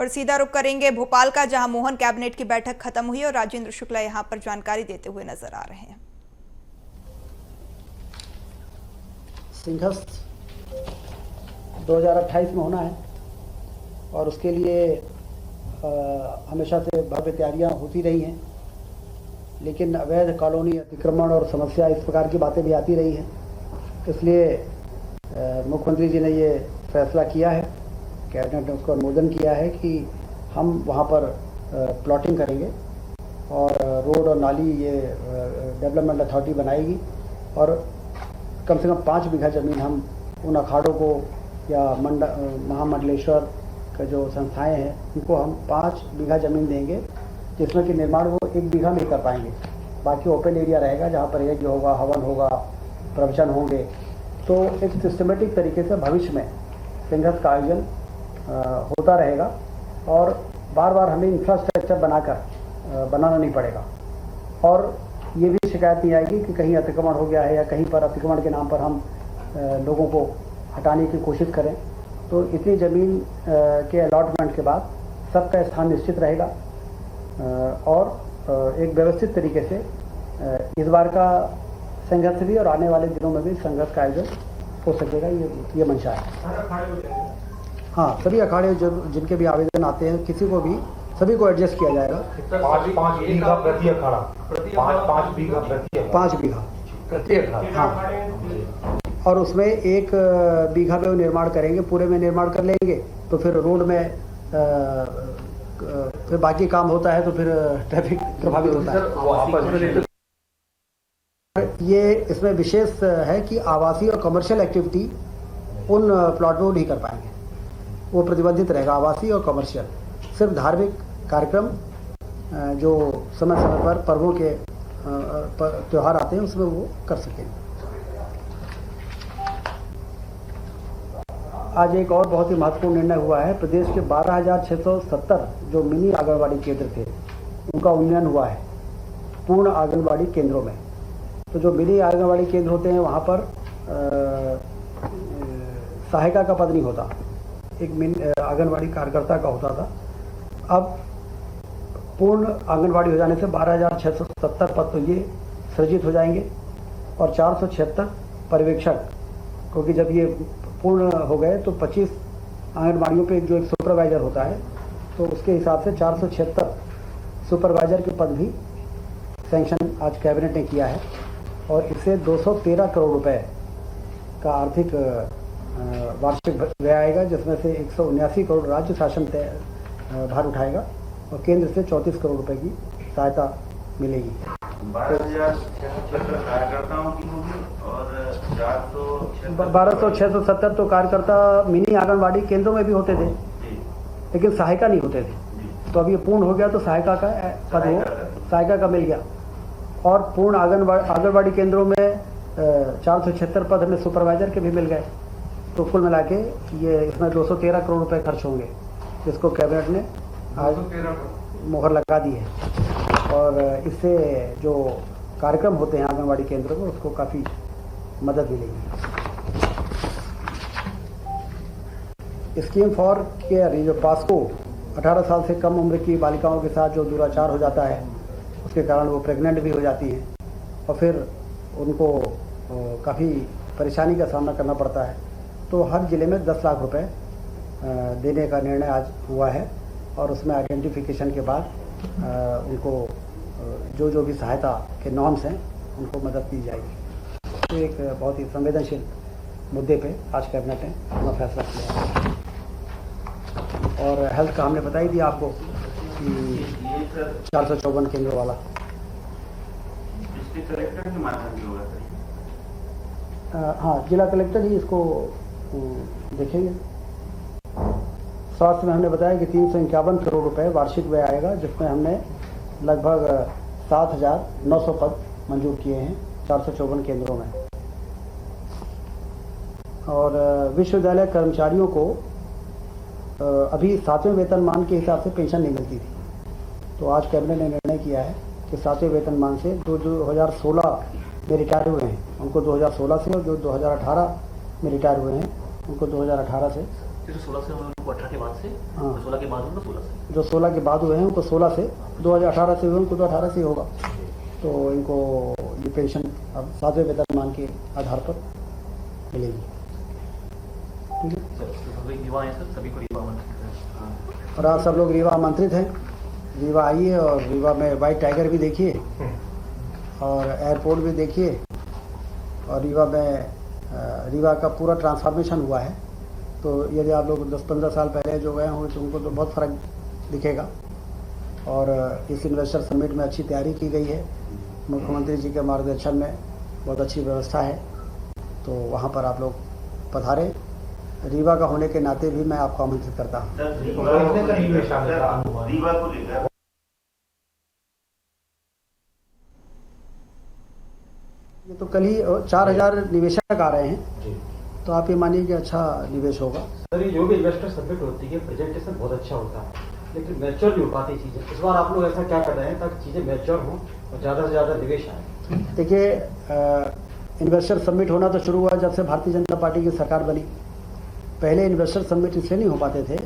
और सीधा रुख करेंगे भोपाल का, जहां मोहन कैबिनेट की बैठक खत्म हुई और राजेंद्र शुक्ला यहां पर जानकारी देते हुए नजर आ रहे हैं। सिंघस्थ 2028 में होना है और उसके लिए हमेशा से भव्य तैयारियां होती रही हैं, लेकिन अवैध कॉलोनी अतिक्रमण और समस्या इस प्रकार की बातें भी आती रही हैं। इसलिए मुख्यमंत्री जी ने ये फैसला किया है, कैबिनेट ने उसको अनुमोदन किया है कि हम वहाँ पर प्लॉटिंग करेंगे और रोड और नाली ये डेवलपमेंट अथॉरिटी बनाएगी और कम से कम 5 बीघा ज़मीन हम उन अखाड़ों को या महामंडलेश्वर का जो संस्थाएं हैं उनको हम 5 बीघा ज़मीन देंगे, जिसमें कि निर्माण वो 1 बीघा में कर पाएंगे। बाकी ओपन एरिया रहेगा जहाँ पर यज्ञ होगा, हवन होगा, प्रवचन होंगे। तो एक सिस्टमेटिक तरीके से भविष्य में सिंघस्थ का आयोजन होता रहेगा और बार बार हमें इंफ्रास्ट्रक्चर बनाना नहीं पड़ेगा और ये भी शिकायत नहीं आएगी कि कहीं अतिक्रमण हो गया है या कहीं पर अतिक्रमण के नाम पर हम लोगों को हटाने की कोशिश करें। तो इतनी ज़मीन के अलॉटमेंट के बाद सबका स्थान निश्चित रहेगा और एक व्यवस्थित तरीके से इस बार का संघर्ष भी और आने वाले दिनों में भी संघर्ष का आयोजन हो सकेगा, ये मंशा है। हाँ, सभी अखाड़े जो जिनके भी आवेदन आते हैं किसी को भी सभी को एडजस्ट किया जाएगा। 5 बीघा प्रति अखाड़ा, 5 बीघा प्रति अखाड़ा। हाँ, और उसमें 1 बीघा में वो निर्माण करेंगे, पूरे में निर्माण कर लेंगे तो फिर रोड में फिर बाकी काम होता है तो फिर ट्रैफिक प्रभावित होता है। ये इसमें विशेष है कि आवासीय और कमर्शियल एक्टिविटी उन प्लॉट में वो नहीं कर पाएंगे, वो प्रतिबंधित रहेगा। आवासीय और कमर्शियल सिर्फ धार्मिक कार्यक्रम जो समय समय पर पर्वों के त्यौहार आते हैं उसमें वो कर सकेंगे। आज एक और बहुत ही महत्वपूर्ण निर्णय हुआ है। प्रदेश के 12,670 जो मिनी आंगनबाड़ी केंद्र थे उनका उन्नयन हुआ है पूर्ण आंगनबाड़ी केंद्रों में। तो जो मिनी आंगनबाड़ी केंद्र होते हैं वहाँ पर सहायिका का पद नहीं होता, एक आंगनबाड़ी कार्यकर्ता का होता था। अब पूर्ण आंगनबाड़ी हो जाने से 12,670 पद तो ये सृजित हो जाएंगे और 476 पर्यवेक्षक, क्योंकि जब ये पूर्ण हो गए तो 25 आंगनबाड़ियों पे जो एक सुपरवाइजर होता है तो उसके हिसाब से 476 सुपरवाइजर के पद भी सैंक्शन आज कैबिनेट ने किया है और इससे 213 करोड़ रुपए का आर्थिक वार्षिक व्यय आएगा, जिसमें से 179 करोड़ राज्य शासन भार उठाएगा और केंद्र से 34 करोड़ रुपए की सहायता मिलेगी। 12,670 तो कार्यकर्ता मिनी आंगनबाड़ी केंद्रों में भी होते थे लेकिन सहायिका नहीं होते थे। तो अब ये पूर्ण हो गया तो सहायिका का पद हो सहायिका का मिल गया और पूर्ण आंगनबाड़ी केंद्रों में 476 पद हमें सुपरवाइजर के भी मिल गए। तो कुल मिला के ये इसमें 213 करोड़ रुपए खर्च होंगे, जिसको कैबिनेट ने आज मोहर लगा दी है और इससे जो कार्यक्रम होते हैं आंगनबाड़ी केंद्रों में उसको काफ़ी मदद मिलेगी। स्कीम फॉर केयर, ये जो पास्को 18 साल से कम उम्र की बालिकाओं के साथ जो दुराचार हो जाता है उसके कारण वो प्रेग्नेंट भी हो जाती हैं और फिर उनको काफ़ी परेशानी का सामना करना पड़ता है। तो हर ज़िले में 10 लाख रुपए देने का निर्णय आज हुआ है और उसमें आइडेंटिफिकेशन के बाद उनको जो भी सहायता के नॉर्म्स हैं उनको मदद दी जाएगी। तो एक बहुत ही संवेदनशील मुद्दे पे आज कैबिनेट ने अपना फैसला किया है। और हेल्थ का हमने बता ही दिया आपको कि 454 केंद्र वाला डिस्ट्रिक्ट कलेक्टर के माध्यम से होगा सर। हाँ, जिला कलेक्टर ही इसको देखेंगे। स्वास्थ्य में हमने बताया कि 351 करोड़ रुपए वार्षिक व्यय आएगा, जिसमें हमने लगभग 7,900 पद मंजूर किए हैं 454 केंद्रों में। और विश्वविद्यालय कर्मचारियों को अभी 7वें वेतनमान के हिसाब से पेंशन नहीं मिलती थी, तो आज कैबिनेट ने निर्णय किया है कि 7वें वेतनमान से जो 2016 में रिटायर हुए हैं उनको 2016 से और जो 2018 में रिटायर हुए हैं उनको 2018 से फिर 16 से उनको 18 के बाद से, हाँ। 16 के बाद उनको 16 से। जो 16 के बाद हुए हैं उनको 16 से, 2018 से हुए उनको तो 18 से ही होगा। तो इनको ये पेंशन अब 7वें वेतनमान के आधार पर मिलेगी। ठीक है। सर, सभी युवा हैं सर, सभी को युवा आमंत्रित हैं। और आज सब लोग रीवा आमंत्रित हैं। रीवा आइए और रीवा में वाइट टाइगर भी देखिए और एयरपोर्ट भी देखिए। और रीवा में रीवा का पूरा ट्रांसफॉर्मेशन हुआ है। तो यदि आप लोग 10-15 साल पहले जो गए हों तो उनको तो बहुत फ़र्क दिखेगा। और इस इन्वेस्टर समिट में अच्छी तैयारी की गई है। मुख्यमंत्री जी के मार्गदर्शन में बहुत अच्छी व्यवस्था है। तो वहाँ पर आप लोग पधारें। रीवा का होने के नाते भी मैं आपको आमंत्रित करता हूँ। कितने का निवेश आने का अनुमान? रीवा को लेकर ये तो कल ही 4000 निवेशक आ रहे हैं। जी। तो आप ये मानिए कि अच्छा निवेश होगा। सर, ये जो भी इन्वेस्टर समिट होती है प्रेजेंटेशन बहुत अच्छा होता है, लेकिन मैच्योर नहीं हो पाती चीज़ें। इस बार आप लोग ऐसा क्या कर रहे हैं ताकि चीज़ें मैच्योर हों और ज़्यादा से ज़्यादा निवेश आए? देखिए, इन्वेस्टर समिट होना तो शुरू हुआ जब से भारतीय जनता पार्टी की सरकार बनी। पहले इन्वेस्टर समिट इसलिए नहीं हो पाते थे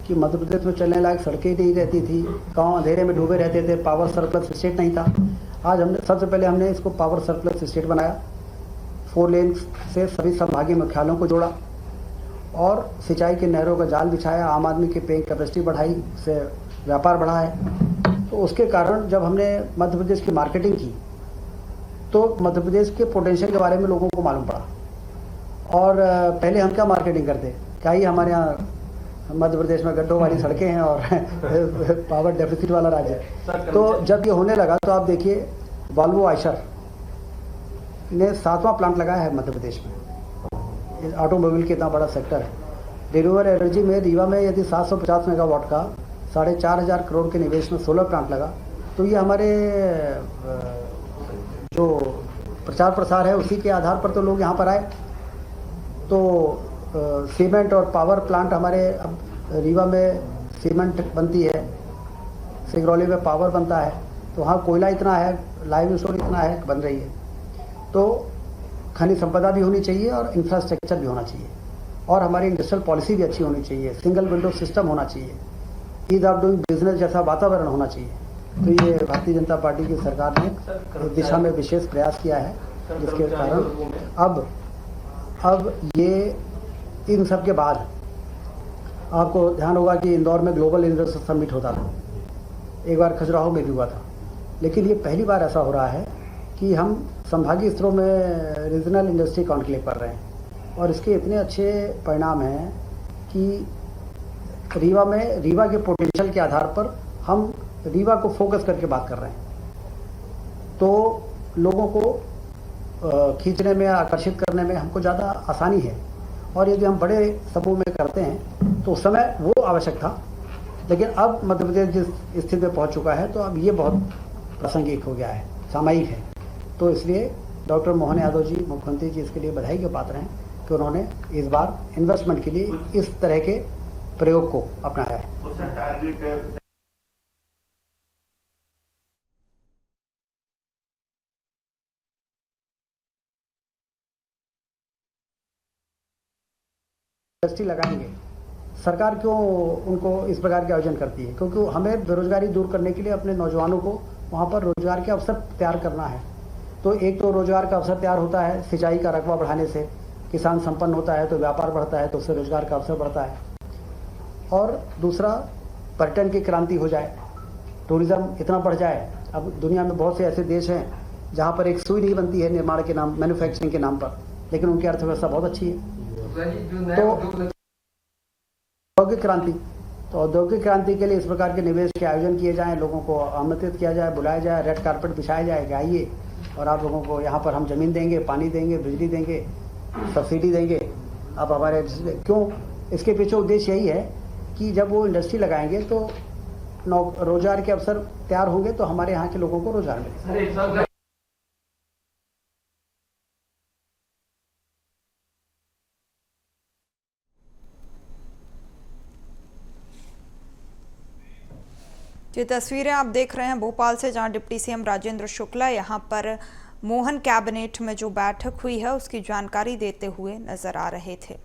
कि मध्य प्रदेश में चलने लायक सड़कें नहीं रहती थी, गांव अंधेरे में डूबे रहते थे, पावर सरप्लस स्टेट नहीं था। आज सबसे पहले हमने इसको पावर सरप्लस स्टेट बनाया, 4 लेन से सभी संभागीय मुख्यालयों को जोड़ा और सिंचाई के नहरों का जाल बिछाया, आम आदमी की पेइंग कैपेसिटी बढ़ाई, उससे व्यापार बढ़ा है। तो उसके कारण जब हमने मध्य प्रदेश की मार्केटिंग की तो मध्य प्रदेश के पोटेंशियल के बारे में लोगों को मालूम पड़ा। और पहले हम क्या मार्केटिंग करते, क्या ही हमारे यहाँ मध्य प्रदेश में गड्ढों वाली सड़कें हैं और पावर डेफिसिट वाला राज्य है। तो जब ये होने लगा तो आप देखिए, वॉल्वो आइशर ने 7वां प्लांट लगाया है मध्य प्रदेश में। ऑटोमोबाइल के इतना बड़ा सेक्टर है। रिन्यूएबल एनर्जी में रीवा में यदि 750 मेगावाट का 4500 करोड़ के निवेश में सोलर प्लांट लगा तो ये हमारे जो प्रचार प्रसार है उसी के आधार पर तो लोग यहाँ पर आए। तो सीमेंट और पावर प्लांट हमारे अब रीवा में सीमेंट बनती है, सिंगरौली में पावर बनता है, तो वहाँ कोयला इतना है, लाइव स्टोर इतना है, बन रही है। तो खनिज संपदा भी होनी चाहिए और इंफ्रास्ट्रक्चर भी होना चाहिए और हमारी इंडस्ट्रियल पॉलिसी भी अच्छी होनी चाहिए, सिंगल विंडो सिस्टम होना चाहिए, ईज ऑफ डूइंग बिजनेस जैसा वातावरण होना चाहिए। तो ये भारतीय जनता पार्टी की सरकार ने इस दिशा में विशेष प्रयास किया है, जिसके कारण अब ये इन सब के बाद आपको ध्यान होगा कि इंदौर में ग्लोबल इन्वेस्टर समिट होता था, एक बार खजुराहो में भी हुआ था, लेकिन ये पहली बार ऐसा हो रहा है कि हम संभागीय स्तरों में रीजनल इंडस्ट्री कॉन्क्लेव कर रहे हैं और इसके इतने अच्छे परिणाम हैं कि रीवा के पोटेंशियल के आधार पर हम रीवा को फोकस करके बात कर रहे हैं। तो लोगों को खींचने में, आकर्षित करने में हमको ज़्यादा आसानी है। और यदि हम बड़े समूह में करते हैं तो उस समय वो आवश्यक था, लेकिन अब मध्य प्रदेश जिस स्थिति में पहुंच चुका है तो अब ये बहुत प्रासंगिक हो गया है, सामयिक है। तो इसलिए डॉक्टर मोहन यादव जी, मुख्यमंत्री जी, इसके लिए बधाई के पात्र हैं कि उन्होंने इस बार इन्वेस्टमेंट के लिए इस तरह के प्रयोग को अपनाया है। इंडस्ट्री लगाएंगे, सरकार क्यों उनको इस प्रकार के आयोजन करती है? क्योंकि हमें बेरोजगारी दूर करने के लिए अपने नौजवानों को वहाँ पर रोजगार के अवसर तैयार करना है। तो एक तो रोजगार का अवसर तैयार होता है सिंचाई का रकबा बढ़ाने से, किसान संपन्न होता है तो व्यापार बढ़ता है, तो उससे रोजगार का अवसर बढ़ता है। और दूसरा, पर्यटन की क्रांति हो जाए, टूरिज्म इतना बढ़ जाए। अब दुनिया में बहुत से ऐसे देश हैं जहाँ पर एक सुई नहीं बनती है निर्माण के नाम, मैन्युफैक्चरिंग के नाम पर, लेकिन उनकी अर्थव्यवस्था बहुत अच्छी है। तो औद्योगिक क्रांति, तो औद्योगिक क्रांति के लिए इस प्रकार के निवेश के आयोजन किए जाएं, लोगों को आमंत्रित किया जाए, बुलाया जाए, रेड कारपेट बिछाया जाए कि आइए और आप लोगों को यहाँ पर हम जमीन देंगे, पानी देंगे, बिजली देंगे, सब्सिडी देंगे। आप हमारे क्यों, इसके पीछे उद्देश्य यही है कि जब वो इंडस्ट्री लगाएंगे तो रोजगार के अवसर तैयार होंगे तो हमारे यहाँ के लोगों को रोजगार मिलेगा। ये तस्वीरें आप देख रहे हैं भोपाल से, जहां डिप्टी सीएम राजेंद्र शुक्ला यहां पर मोहन कैबिनेट में जो बैठक हुई है उसकी जानकारी देते हुए नजर आ रहे थे।